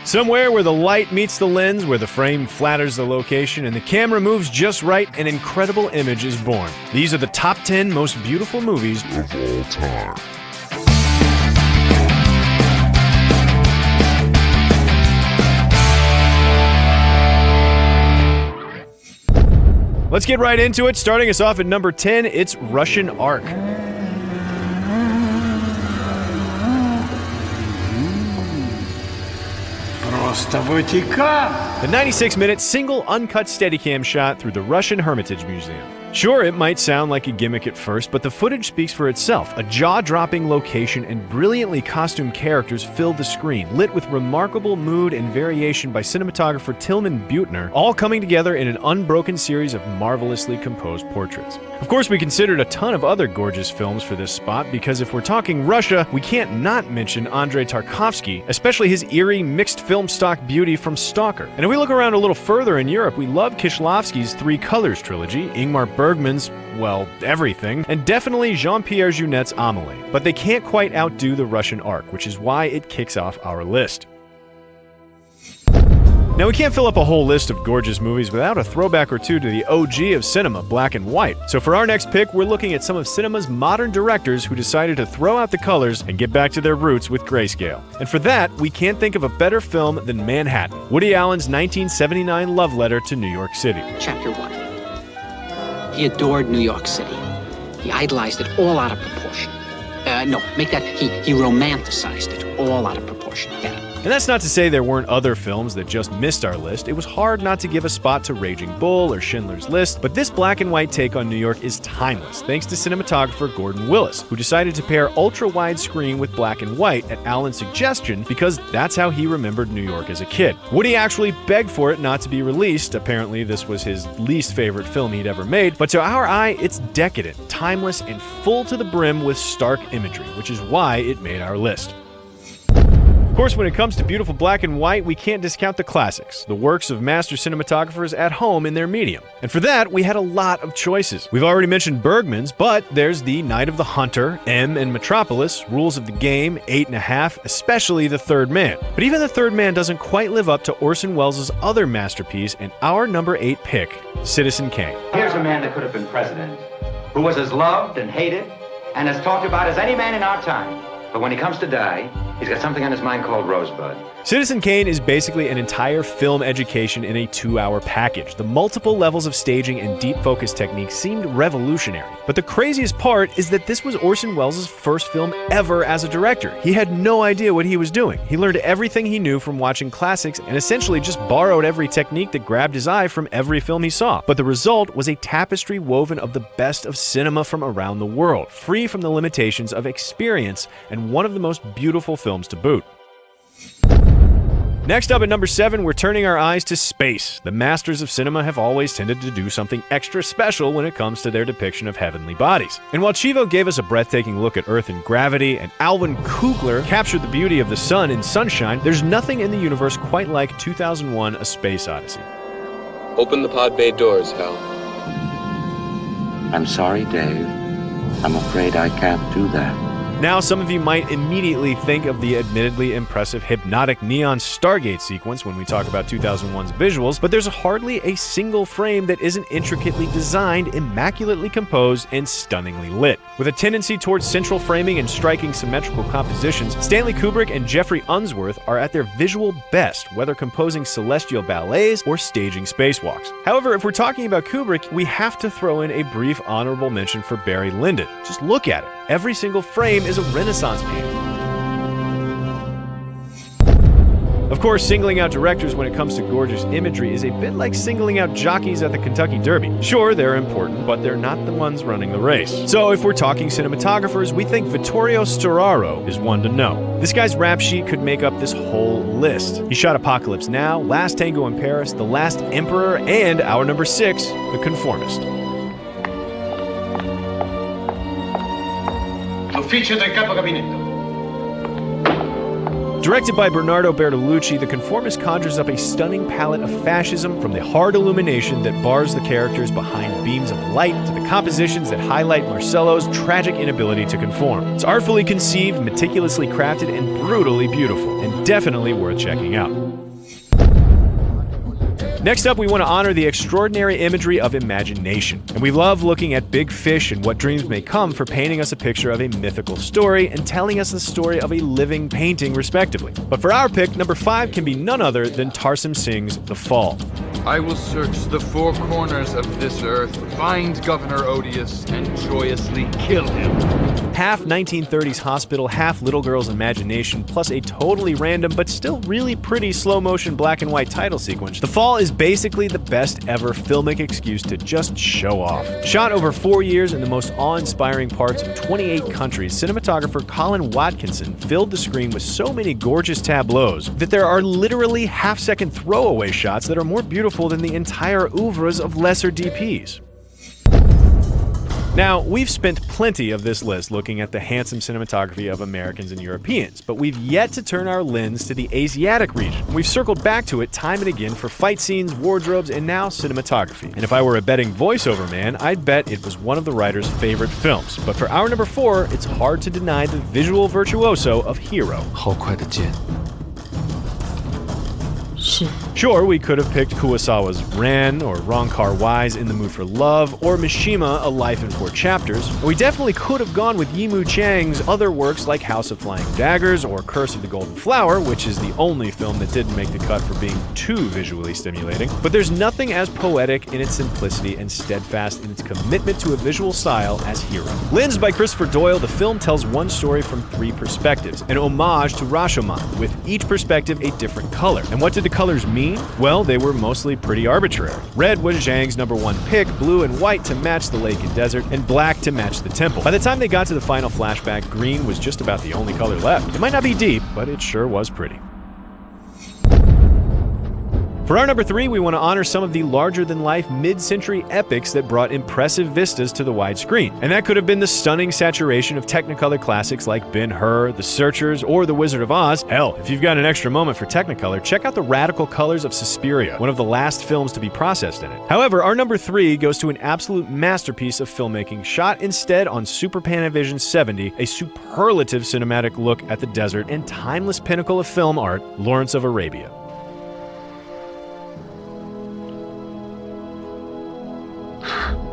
Somewhere where the light meets the lens, where the frame flatters the location, and the camera moves just right, an incredible image is born. These are the top 10 most beautiful movies of all time. Let's get right into it. Starting us off at number 10, it's Russian Ark. The 96-minute single uncut Steadicam shot through the Russian Hermitage Museum. Sure, it might sound like a gimmick at first, but the footage speaks for itself. A jaw-dropping location and brilliantly costumed characters filled the screen, lit with remarkable mood and variation by cinematographer Tilman Buettner, all coming together in an unbroken series of marvelously composed portraits. Of course, we considered a ton of other gorgeous films for this spot, because if we're talking Russia, we can't not mention Andrei Tarkovsky, especially his eerie, mixed film stock beauty from Stalker. And if we look around a little further in Europe, we love Kieślowski's Three Colors trilogy, Ingmar Bergman's, well, everything, and definitely Jean-Pierre Jeunet's Amélie. But they can't quite outdo the Russian Ark, which is why it kicks off our list. Now, we can't fill up a whole list of gorgeous movies without a throwback or two to the OG of cinema, black and white. So for our next pick, we're looking at some of cinema's modern directors who decided to throw out the colors and get back to their roots with grayscale. And for that, we can't think of a better film than Manhattan, Woody Allen's 1979 love letter to New York City. Chapter 1. He adored New York City. He idolized it all out of proportion. He romanticized it all out of proportion. Get it? And that's not to say there weren't other films that just missed our list. It was hard not to give a spot to Raging Bull or Schindler's List, but this black and white take on New York is timeless, thanks to cinematographer Gordon Willis, who decided to pair ultra-wide screen with black and white at Allen's suggestion because that's how he remembered New York as a kid. Woody actually begged for it not to be released. Apparently, this was his least favorite film he'd ever made, but to our eye, it's decadent, timeless, and full to the brim with stark imagery, which is why it made our list. Of course, when it comes to beautiful black and white, we can't discount the classics, the works of master cinematographers at home in their medium. And for that, we had a lot of choices. We've already mentioned Bergman's, but there's The Night of the Hunter, M and Metropolis, Rules of the Game, 8.5, especially The Third Man. But even The Third Man doesn't quite live up to Orson Welles' other masterpiece and our number 8 pick, Citizen Kane. Here's a man that could have been president, who was as loved and hated and as talked about as any man in our time. But when he comes to die, he's got something on his mind called Rosebud. Citizen Kane is basically an entire film education in a 2-hour package. The multiple levels of staging and deep focus techniques seemed revolutionary. But the craziest part is that this was Orson Welles' first film ever as a director. He had no idea what he was doing. He learned everything he knew from watching classics and essentially just borrowed every technique that grabbed his eye from every film he saw. But the result was a tapestry woven of the best of cinema from around the world, free from the limitations of experience, and one of the most beautiful films to boot. Next up at number 7, we're turning our eyes to space. The masters of cinema have always tended to do something extra special when it comes to their depiction of heavenly bodies. And while Chivo gave us a breathtaking look at Earth in Gravity, and Alvin Kugler captured the beauty of the sun in Sunshine, there's nothing in the universe quite like 2001: A Space Odyssey. Open the pod bay doors, Hal. I'm sorry, Dave. I'm afraid I can't do that. Now, some of you might immediately think of the admittedly impressive hypnotic neon Stargate sequence when we talk about 2001's visuals, but there's hardly a single frame that isn't intricately designed, immaculately composed, and stunningly lit. With a tendency towards central framing and striking symmetrical compositions, Stanley Kubrick and Jeffrey Unsworth are at their visual best, whether composing celestial ballets or staging spacewalks. However, if we're talking about Kubrick, we have to throw in a brief honorable mention for Barry Lyndon. Just look at it. Every single frame is a Renaissance painting. Of course, singling out directors when it comes to gorgeous imagery is a bit like singling out jockeys at the Kentucky Derby. Sure, they're important, but they're not the ones running the race. So if we're talking cinematographers, we think Vittorio Storaro is one to know. This guy's rap sheet could make up this whole list. He shot Apocalypse Now, Last Tango in Paris, The Last Emperor, and our number 6, The Conformist. L'ufficio del capo gabinetto. Directed by Bernardo Bertolucci, The Conformist conjures up a stunning palette of fascism, from the hard illumination that bars the characters behind beams of light to the compositions that highlight Marcello's tragic inability to conform. It's artfully conceived, meticulously crafted, and brutally beautiful, and definitely worth checking out. Next up, we want to honor the extraordinary imagery of imagination. And we love looking at big fish and what dreams may come for painting us a picture of a mythical story and telling us the story of a living painting, respectively. But for our pick, number 5 can be none other than Tarsem Singh's The Fall. I will search the four corners of this earth, find Governor Odious, and joyously kill him. Half 1930s hospital, half little girl's imagination, plus a totally random but still really pretty slow-motion black and white title sequence, The Fall is basically the best ever filmic excuse to just show off. Shot over 4 years in the most awe-inspiring parts of 28 countries, cinematographer Colin Watkinson filled the screen with so many gorgeous tableaus that there are literally half-second throwaway shots that are more beautiful than the entire oeuvres of lesser DPs. Now, we've spent plenty of this list looking at the handsome cinematography of Americans and Europeans, but we've yet to turn our lens to the Asiatic region. We've circled back to it time and again for fight scenes, wardrobes, and now cinematography. And if I were a betting voiceover man, I'd bet it was one of the writer's favorite films. But for our number 4, it's hard to deny the visual virtuoso of Hero. 好快的剑。 Sure, we could have picked Kurosawa's Ren, or Ron-Kar Wai's In the Mood for Love, or Mishima, A Life in 4 Chapters. And we definitely could have gone with Yimou Chang's other works like House of Flying Daggers or Curse of the Golden Flower, which is the only film that didn't make the cut for being too visually stimulating. But there's nothing as poetic in its simplicity and steadfast in its commitment to a visual style as Hero. Lensed by Christopher Doyle, the film tells one story from 3 perspectives, an homage to Rashomon, with each perspective a different color. And what did the colors mean? Well, they were mostly pretty arbitrary. Red was Zhang's number 1 pick, blue and white to match the lake and desert, and black to match the temple. By the time they got to the final flashback, green was just about the only color left. It might not be deep, but it sure was pretty. For our number 3, we want to honor some of the larger-than-life mid-century epics that brought impressive vistas to the widescreen. And that could have been the stunning saturation of Technicolor classics like Ben-Hur, The Searchers, or The Wizard of Oz. Hell, if you've got an extra moment for Technicolor, check out the radical colors of Suspiria, one of the last films to be processed in it. However, our number 3 goes to an absolute masterpiece of filmmaking, shot instead on Super Panavision 70, a superlative cinematic look at the desert and timeless pinnacle of film art, Lawrence of Arabia.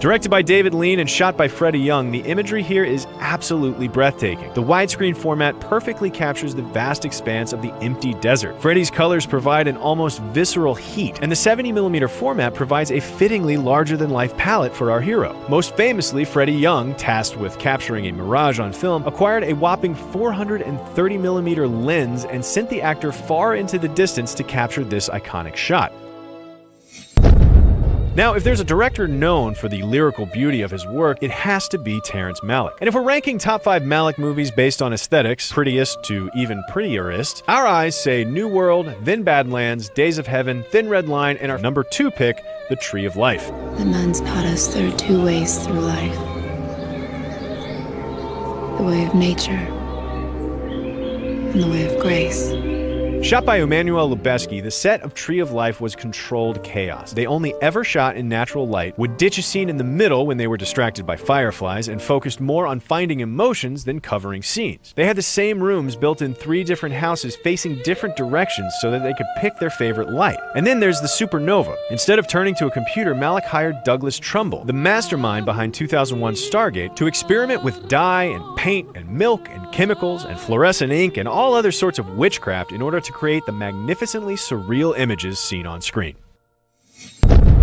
Directed by David Lean and shot by Freddie Young, the imagery here is absolutely breathtaking. The widescreen format perfectly captures the vast expanse of the empty desert. Freddie's colors provide an almost visceral heat, and the 70mm format provides a fittingly larger-than-life palette for our hero. Most famously, Freddie Young, tasked with capturing a mirage on film, acquired a whopping 430mm lens and sent the actor far into the distance to capture this iconic shot. Now, if there's a director known for the lyrical beauty of his work, it has to be Terrence Malick. And if we're ranking top 5 Malick movies based on aesthetics, prettiest to even prettierest, our eyes say New World, then Badlands, Days of Heaven, Thin Red Line, and our number 2 pick, The Tree of Life. The nuns taught us there are 2 ways through life. The way of nature and the way of grace. Shot by Emmanuel Lubezki, the set of Tree of Life was controlled chaos. They only ever shot in natural light, would ditch a scene in the middle when they were distracted by fireflies, and focused more on finding emotions than covering scenes. They had the same rooms built in 3 different houses facing different directions so that they could pick their favorite light. And then there's the supernova. Instead of turning to a computer, Malick hired Douglas Trumbull, the mastermind behind 2001's Stargate, to experiment with dye and paint and milk and chemicals and fluorescent ink and all other sorts of witchcraft in order to create the magnificently surreal images seen on screen.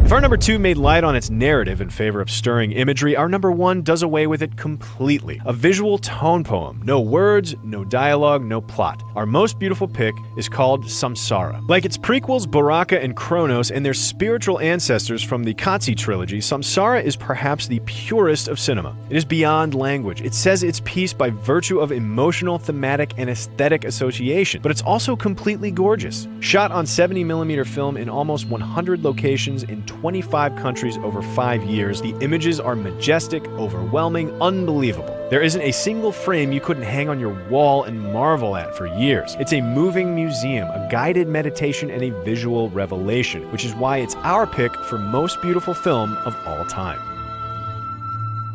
If our number 2 made light on its narrative in favor of stirring imagery, our number 1 does away with it completely. A visual tone poem. No words, no dialogue, no plot. Our most beautiful pick is called Samsara. Like its prequels Baraka and Kronos and their spiritual ancestors from the Katsi trilogy, Samsara is perhaps the purest of cinema. It is beyond language. It says its piece by virtue of emotional, thematic, and aesthetic association, but it's also completely gorgeous. Shot on 70mm film in almost 100 locations in 25 countries over 5 years, the images are majestic, overwhelming, unbelievable. There isn't a single frame you couldn't hang on your wall and marvel at for years. It's a moving museum, a guided meditation, and a visual revelation, which is why it's our pick for most beautiful film of all time.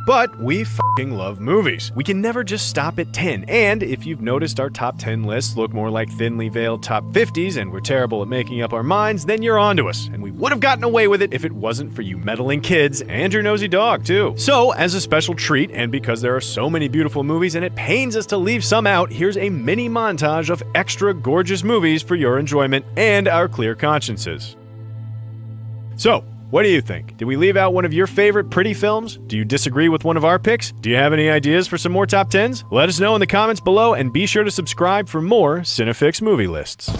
But we fucking love movies. We can never just stop at 10, and if you've noticed our top 10 lists look more like thinly veiled top 50s and we're terrible at making up our minds, then you're onto us, and we would have gotten away with it if it wasn't for you meddling kids and your nosy dog, too. So, as a special treat, and because there are so many beautiful movies and it pains us to leave some out, here's a mini montage of extra gorgeous movies for your enjoyment and our clear consciences. So, what do you think? Did we leave out one of your favorite pretty films? Do you disagree with one of our picks? Do you have any ideas for some more top 10s? Let us know in the comments below, and be sure to subscribe for more Cinefix movie lists.